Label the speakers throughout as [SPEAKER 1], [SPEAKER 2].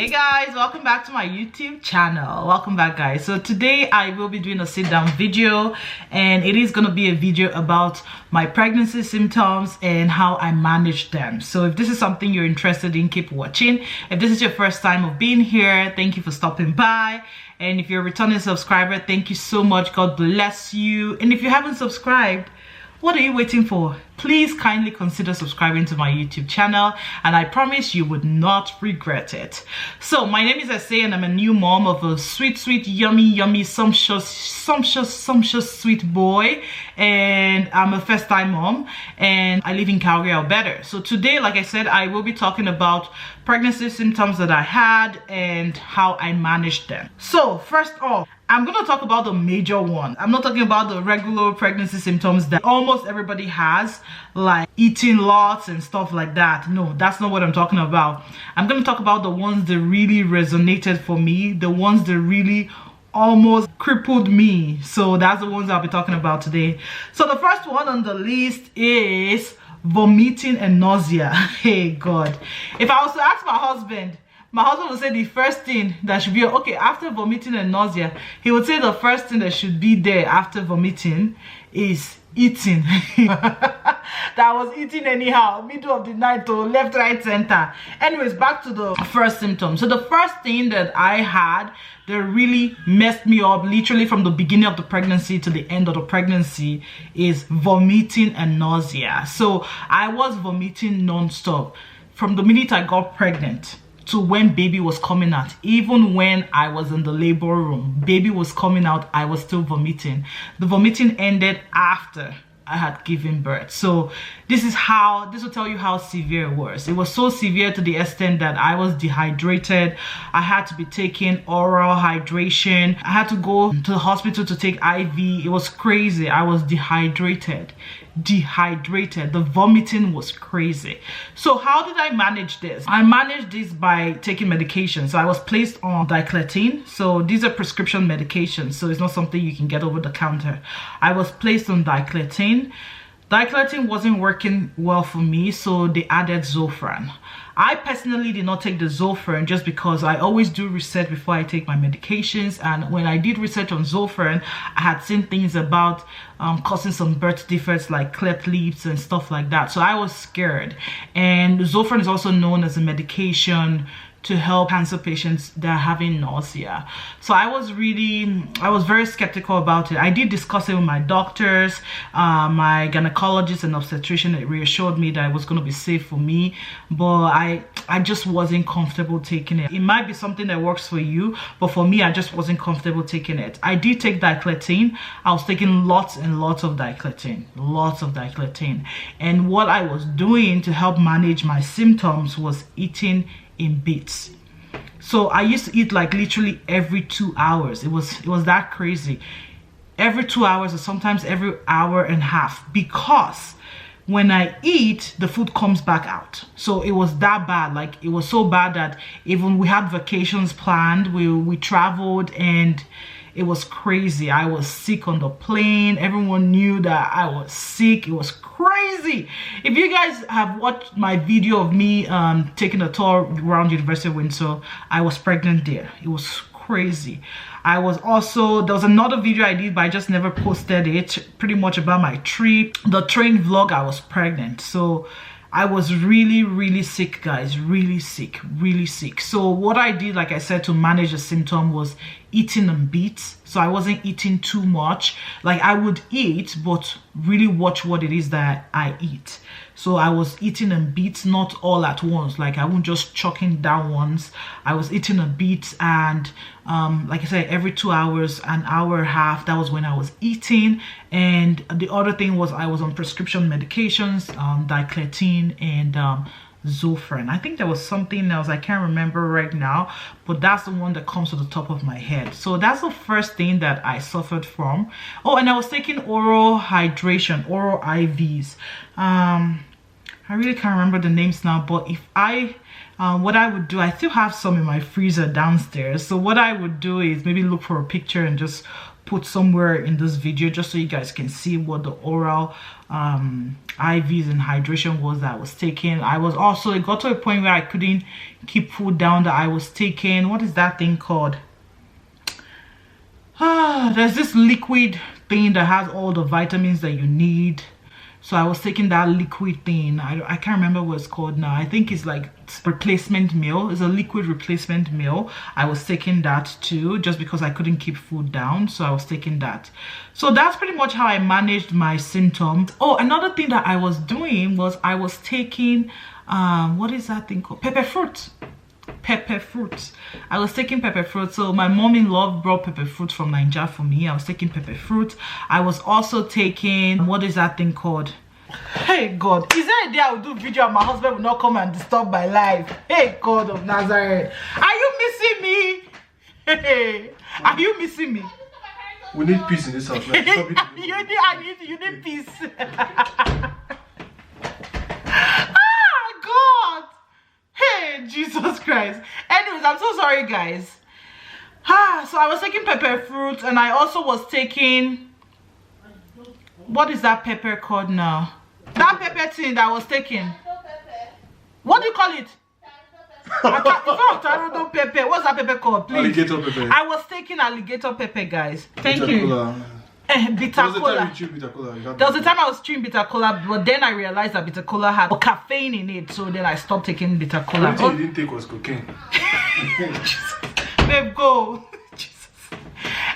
[SPEAKER 1] Hey guys, welcome back to my YouTube channel. Welcome back guys. So today I will be doing a sit down video, and it is going to be a video about my pregnancy symptoms and how I manage them. So if this is something you're interested in, keep watching. If this is your first time of being here, thank you for stopping by. And if you're a returning subscriber, thank you so much. God bless you. And if you haven't subscribed, what are you waiting for? Please kindly consider subscribing to my YouTube channel, and I promise you would not regret it. So my name is Essay, and I'm a new mom of a sweet, yummy, sumptuous sweet boy, and I'm a first-time mom, and I live in Calgary, Alberta. So today, like I said, I will be talking about pregnancy symptoms that I had and how I managed them. So first off, I'm going to talk about the major one. I'm not talking about the regular pregnancy symptoms that almost everybody has, like eating lots and stuff like that. No, that's not what I'm talking about. I'm going to talk about the ones that really resonated for me, the ones that really almost crippled me. So that's the ones I'll be talking about today. So the first one on the list is vomiting and nausea. Hey God, if I was to ask my husband would say the first thing that should be okay after vomiting and nausea. He would say the first thing that should be there after vomiting is eating. That I was eating anyhow, middle of the night, to left, right, center. Anyways, back to the first symptom. So the first thing that I had that really messed me up, literally from the beginning of the pregnancy to the end of the pregnancy, is vomiting and nausea. So I was vomiting non-stop from the minute I got pregnant to when baby was coming out. This when I was in the labor room, baby was coming out, I was still vomiting. The vomiting ended after I had given birth. So this will tell you how severe it was. It was so severe to the extent that I was dehydrated. I had to be taking oral hydration. I had to go to the hospital to take IV. It was crazy. I was dehydrated. The vomiting was crazy. So how did I manage this? I managed this by taking medication. So I was placed on diclofenac. So these are prescription medications, so it's not something you can get over the counter. I was placed on diclofenac. Diclofenac wasn't working well for me, so they added Zofran. I personally did not take the Zofran just because I always do research before I take my medications, and when I did research on Zofran, I had seen things about causing some birth defects like cleft lips and stuff like that. So I was scared. And Zofran is also known as a medication to help cancer patients that are having nausea. So I was very skeptical about it. I did discuss it with my doctors, my gynecologist and obstetrician. That reassured me that it was going to be safe for me, but I just wasn't comfortable taking it. It might be something that works for you, but for me, I just wasn't comfortable taking it. I did take diclofenac. I was taking lots and lots of diclofenac. And what I was doing to help manage my symptoms was eating in bits. So I used to eat like literally every 2 hours. It was that crazy. Every 2 hours, or sometimes every hour and a half, because when I eat, the food comes back out. So it was that bad. Like, it was so bad that even we had vacations planned, we traveled, and it was crazy. I was sick on the plane. Everyone knew that I was sick. It was crazy. If you guys have watched my video of me taking a tour around University of Windsor, I was pregnant there. It was crazy. There was another video I did, but I just never posted it, pretty much about my trip. The train vlog, I was pregnant. So I was really sick, guys. Really sick. So what I did, like I said, to manage the symptom was eating in bits. So I wasn't eating too much. Like, I would eat, but really watch what it is that I eat. So I was eating in bits, not all at once. Like, I wouldn't just chucking down once. I was eating in bits, and like I said, every 2 hours, an hour and a half, that was when I was eating. And the other thing was I was on prescription medications, diclofenac and Zofran. I think there was something else, I can't remember right now, but that's the one that comes to the top of my head. So that's the first thing that I suffered from. Oh, and I was taking oral hydration, oral IVs. I really can't remember the names now, but if what I would do, I still have some in my freezer downstairs. So what I would do is maybe look for a picture and just put somewhere in this video just so you guys can see what the oral IVs and hydration was that I was taking. I was also, it got to a point where I couldn't keep food down that I was taking. What is that thing called? There's this liquid thing that has all the vitamins that you need. So I was taking that liquid thing. I can't remember what it's called now. I think it's like replacement meal. It's a liquid replacement meal. I was taking that too, just because I couldn't keep food down. So I was taking that. So that's pretty much how I managed my symptoms. Oh, another thing that I was doing was I was taking, what is that thing called? Pepper fruit. Pepper fruit. I was taking pepper fruit. So my mom-in-law brought pepper fruit from Nigeria for me. I was taking pepper fruit. I was also taking, what is that thing called? Hey God, is there a day I will do video and my husband will not come and disturb my life? Hey God of Nazareth, are you missing me? Hey, are you missing me?
[SPEAKER 2] We need peace in this house. Like,
[SPEAKER 1] you need peace. Ah, God. Hey, Jesus Christ. Anyways, I'm so sorry, guys. So I was taking pepper fruit, and I also was taking, what is that pepper called now? That pepper thing that I was taking. What do you call it? It's not Tarodo pepper. What's that pepper called, please?
[SPEAKER 2] Alligator pepper.
[SPEAKER 1] I was taking alligator pepper, guys. Thank you. Bitter cola. There was a time I was chewing bitter cola, but then I realized that bitter cola had caffeine in it, so then I stopped taking bitter cola.
[SPEAKER 2] The only thing you didn't take was cocaine.
[SPEAKER 1] Babe, go. Jesus.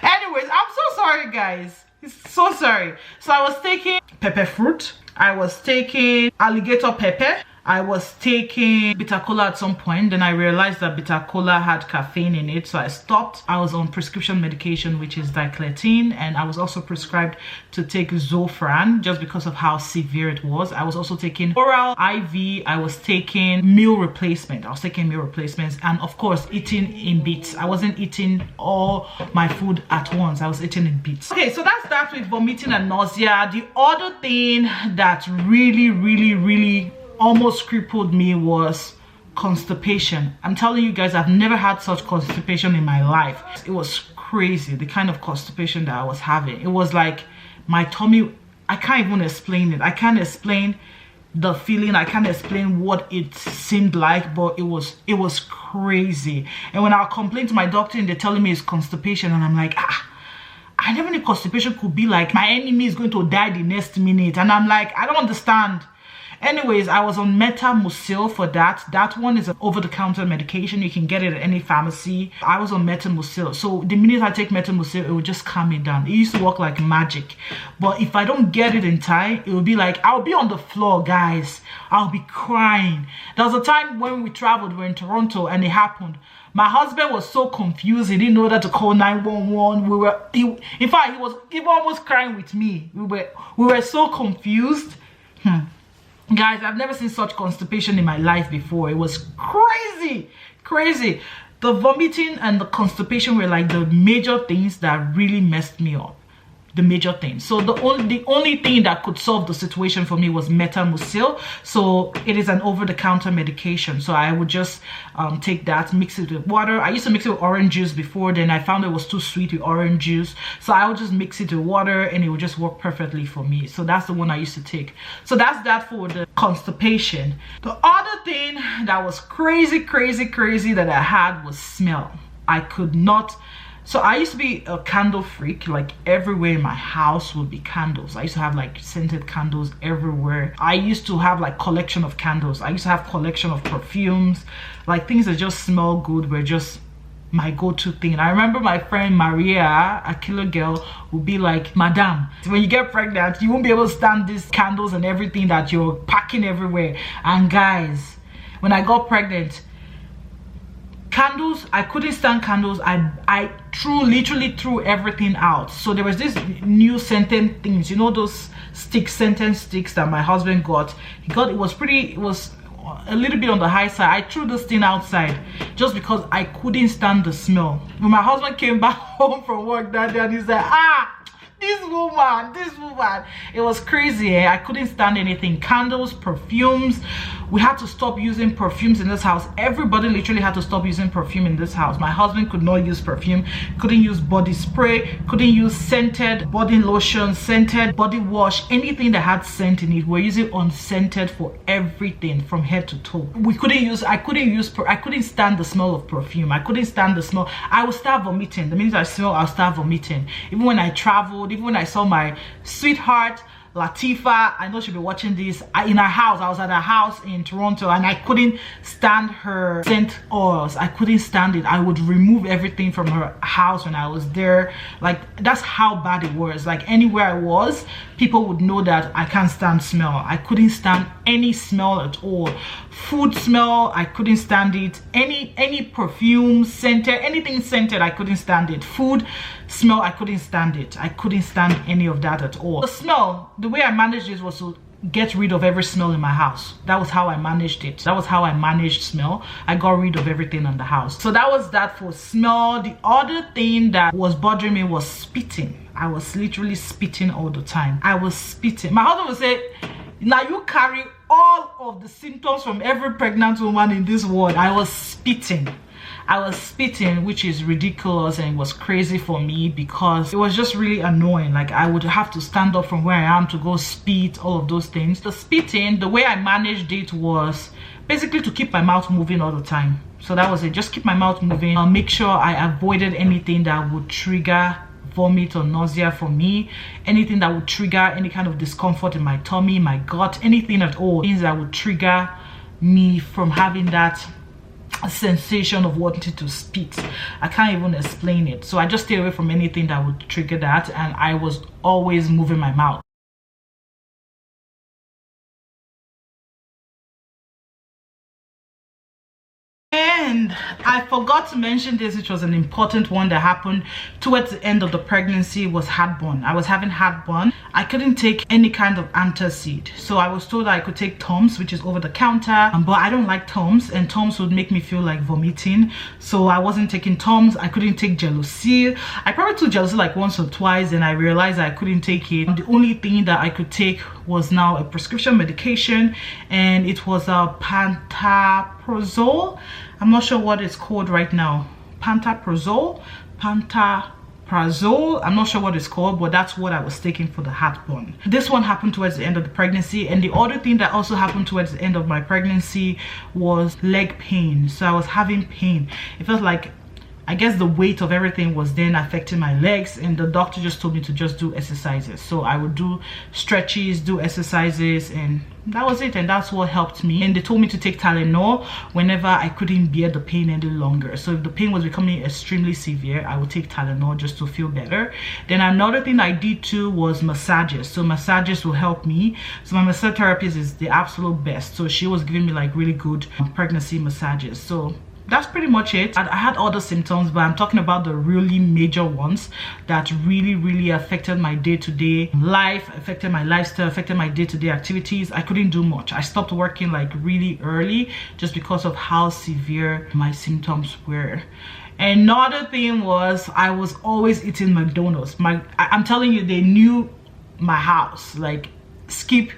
[SPEAKER 1] Anyways, I'm so sorry, guys. So sorry. So I was taking pepper fruit. I was taking alligator pepper. I was taking bitter cola at some point. Then I realized that bitter cola had caffeine in it, so I stopped. I was on prescription medication, which is diclofenac, and I was also prescribed to take Zofran just because of how severe it was. I was also taking oral IV. I was taking meal replacement. I was taking meal replacements, and of course eating in bits. I wasn't eating all my food at once. I was eating in bits. Okay, so that's that with vomiting and nausea. The other thing that really almost crippled me was constipation. I'm telling you guys, I've never had such constipation in my life. It was crazy, the kind of constipation that I was having. It was like my tummy, I can't even explain it. I can't explain the feeling. I can't explain what it seemed like, but it was crazy. And when I complained to my doctor and they're telling me it's constipation, and I'm like, I never knew constipation could be like my enemy is going to die the next minute. And I'm like, I don't understand. Anyways, I was on Metamucil for that. That one is an over-the-counter medication. You can get it at any pharmacy. I was on Metamucil. So the minute I take Metamucil, it will just calm me down. It used to work like magic. But if I don't get it in time, it will be like, I'll be on the floor, guys. I'll be crying. There was a time when we traveled, we were in Toronto, and it happened. My husband was so confused. He didn't know that to call 911. In fact, he was almost crying with me. We were so confused. Guys, I've never seen such constipation in my life before. It was crazy. The vomiting and the constipation were like the major things that really messed me up. The major thing. So the only thing that could solve the situation for me was Metamucil. So it is an over-the-counter medication. So I would just take that, mix it with water. I used to mix it with orange juice before, then I found it was too sweet with orange juice. So I would just mix it with water and it would just work perfectly for me. So that's the one I used to take. So that's that for the constipation. The other thing that was crazy that I had was smell. I could not. So I used to be a candle freak. Like everywhere in my house would be candles. I used to have like scented candles everywhere. I used to have like collection of candles. I used to have collection of perfumes. Like things that just smell good were just my go-to thing. I remember my friend Maria, a killer girl, would be like, Madam, when you get pregnant, you won't be able to stand these candles and everything that you're packing everywhere. And guys, when I got pregnant, candles, I couldn't stand candles. I literally threw everything out. So there was this new scented things, you know, those scented sticks that my husband got. It was a little bit on the high side. I threw this thing outside just because I couldn't stand the smell. When my husband came back home from work that day and he said, this woman, it was crazy. I couldn't stand anything. Candles, perfumes, We had to stop using perfumes in this house. Everybody literally had to stop using perfume in this house. My husband could not use perfume, couldn't use body spray, couldn't use scented body lotion, scented body wash, anything that had scent in it. We're using unscented for everything from head to toe. I couldn't stand the smell of perfume. I couldn't stand the smell. I would start vomiting. The minute I smell, I'll start vomiting. Even when I traveled, even when I saw my sweetheart Latifa, I know she'll be watching this, in her house. I was at her house in Toronto and I couldn't stand her scent oils. I couldn't stand it. I would remove everything from her house when I was there. Like, that's how bad it was. Like, anywhere I was, people would know that I can't stand smell. I couldn't stand any smell at all. Food smell, I couldn't stand it. Any perfume, scented, anything scented, I couldn't stand it. Food smell, I couldn't stand it. I couldn't stand any of that at all. The smell, the way I managed it was to get rid of every smell in my house. That was how I managed it. That was how I managed smell. I got rid of everything in the house. So that was that for smell. The other thing that was bothering me was spitting. I was literally spitting all the time. I was spitting. My husband would say, now you carry all of the symptoms from every pregnant woman in this world. I was spitting. I was spitting, which is ridiculous, and it was crazy for me because it was just really annoying. Like, I would have to stand up from where I am to go spit, all of those things. The spitting, the way I managed it was basically to keep my mouth moving all the time. So that was it. Just keep my mouth moving. I'll make sure I avoided anything that would trigger vomit or nausea for me, anything that would trigger any kind of discomfort in my tummy, my gut, anything at all, things that would trigger me from having that sensation of wanting to spit. I can't even explain it. So I just stay away from anything that would trigger that, and I was always moving my mouth. And I forgot to mention this, which was an important one that happened towards the end of the pregnancy, was heartburn. I was having heartburn. I couldn't take any kind of antacid. So I was told that I could take Tums, which is over the counter, but I don't like Tums, and Tums would make me feel like vomiting. So I wasn't taking Tums. I couldn't take Gelusil. I probably took Gelusil like once or twice, and I realized I couldn't take it. The only thing that I could take was now a prescription medication, and it was a pantoprazole. I'm not sure what it's called right now. Pantoprazole. I'm not sure what it's called, but that's what I was taking for the heartburn. This one happened towards the end of the pregnancy, and the other thing that also happened towards the end of my pregnancy was leg pain. So I was having pain. It felt like, I guess the weight of everything was then affecting my legs, and the doctor just told me to just do exercises. So I would do stretches, do exercises, and that was it. And that's what helped me. And they told me to take Tylenol whenever I couldn't bear the pain any longer. So if the pain was becoming extremely severe, I would take Tylenol just to feel better. Then another thing I did too was massages. So massages will help me. So my massage therapist is the absolute best. So she was giving me like really good pregnancy massages. So that's pretty much it. I had other symptoms, but I'm talking about the really major ones that really affected my day-to-day life, affected my lifestyle, affected my day-to-day activities. I couldn't do much. I stopped working like really early just because of how severe my symptoms were. Another thing was I was always eating McDonald's. I'm telling you, they knew my house. Like, Skip,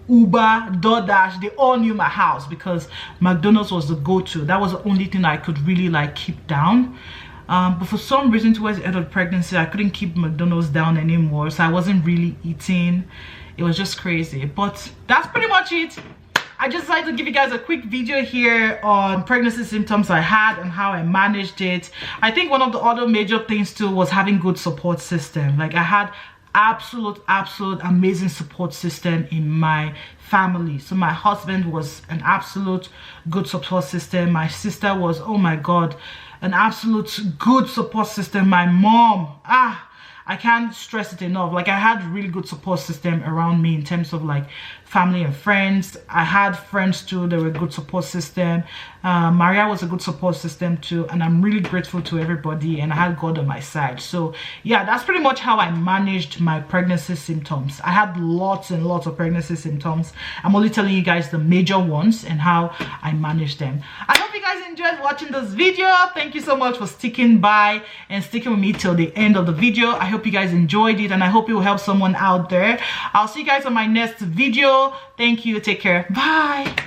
[SPEAKER 1] Uber, DoorDash, they all knew my house because McDonald's was the go-to. That was the only thing I could really like keep down. But for some reason towards the end of pregnancy, I couldn't keep McDonald's down anymore, so I wasn't really eating. It was just crazy. But that's pretty much it. I just decided to give you guys a quick video here on pregnancy symptoms I had and how I managed it. I think one of the other major things too was having good support system. Like, I had absolute amazing support system in my family. So my husband was an absolute good support system. My sister was, oh my god, an absolute good support system. My mom, I can't stress it enough. Like, I had really good support system around me in terms of like family and friends. I had friends too, they were a good support system. Maria was a good support system too, and I'm really grateful to everybody, and I had God on my side. So yeah, that's pretty much how I managed my pregnancy symptoms. I had lots and lots of pregnancy symptoms. I'm only telling you guys the major ones and how I managed them. I hope you guys enjoyed watching this video. Thank you so much for sticking by and sticking with me till the end of the video. I hope you guys enjoyed it, and I hope it will help someone out there. I'll see you guys on my next video. Thank you. Take care. Bye.